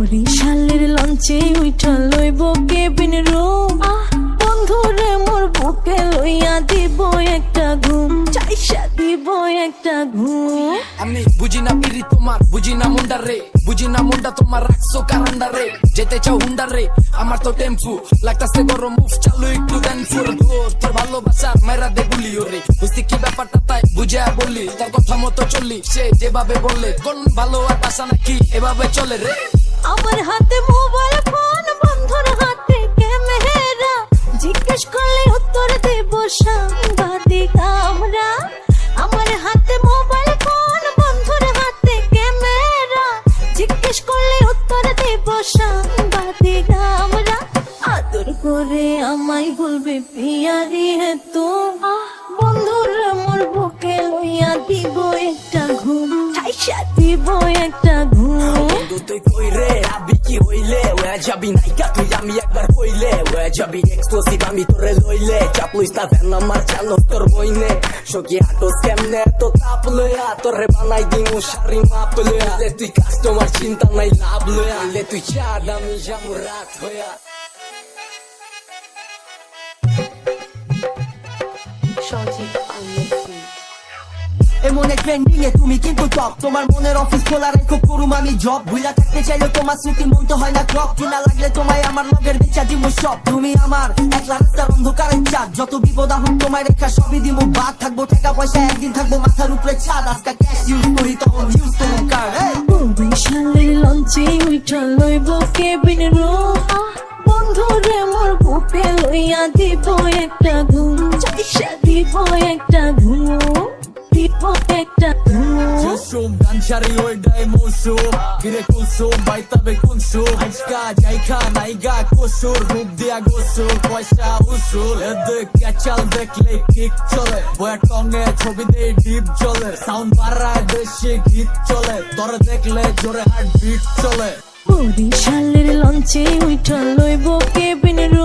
বরিশালের লঞ্চে উঠা লইব কেবিন রুম বন্ধুরে মোর বুকে লইয়া দিব একটা ঘুম চাইসা দিব একটা ঘুম। আমি বুঝি না পিরি তোমার, বুঝি না মুন্ডা রে, বুঝি না মুন্ডা তোমার রাখছো কারান্ডা রে। যেতে চাও হুন্ডা রে, আমার তো টেম্পু লাগতাছে গরম মুভ চালু একটু দেন ফুর দূর তোর ভালোবাসার মেরা দে গুলি ওরে। বুঝতে কি ব্যাপারটা তাই বুঝে বললি, তার কথা মতো চললি সে যেভাবে বললে। কোন ভালো আর বাসা নাকি এভাবে চলে রে। আমার হাতে মোবাইল ফোন বন্ধুর হাতে ক্যামেরা জিজ্ঞেস করলে উত্তর দেব সাংবাদিক আমরা। আমার হাতে মোবাইল ফোন বন্ধুর হাতে ক্যামেরা জিজ্ঞেস করলে উত্তর দেব সাংবাদিক আমরা। আদর করে আমায় বলবে পিয়ারি হে তো বন্ধুর মোর বুকে লইয়া দিব একটা ঘুম চাইসা দিব একটা ঘুম। বন্ধু তুই কই রে আবি কি হইলে ওয়া যাবি নাইকা তুই আমি একবার কইলে ওয়া যাবি এক্সক্লুসিভ আমি তোরে লইলে চাপলুইস না ফ্যান আমার চালো তোর বইনে সকি হাটোস কেমনে তো তাপ লয়া তোরে বানাই দিমু শাড়ি মাপ লয়া তুই কাস্টমার চিন্তা নাই লাভ লয়া তুই চাঁদ আমি যাবো রাত হয়া। এমন এক ট্রেন্ডিং এ তুমি কিন্তু টপ তোমার মনের অফিস খোলা রেখো করুম আমি জব ভুলা থাকতে চাইলে তোমার স্মৃতি মন তো হয় না ক্লক কিনা লাগলে তোমায় আমার লগের বিচা দিমু সব তুমি আমার একলা রাস্তার অন্ধকারের চাঁদ যত বিপদ আহুন তোমায় রেখা সবই দিমু বাদ থাকবো টাকা পয়সা একদিন থাকবো মাথার উপরে ছাদ আজকা ক্যাশ ইউজ করি তখন ইউজ করুন কার্ড। বরিশালের লঞ্চে উঠা লইব কেবিন রুম বন্ধুরে মোর বুকে লইয়া দিব একটা ঘুম চাইসা দিব একটা ঘুম দিব একটা ঘুম। Jusum ganchari oidai mosum Kire kusum baitabe kunsum Aizka jaika naiga kusur Rub dia gusur Poisa usul Edek kachal dekle kick chole Boya tonge chobi de deep chole Sound barra deshi git chole Tore dekle jore heartbeat chole বরিশালের লঞ্চে উঠা লইব cabin room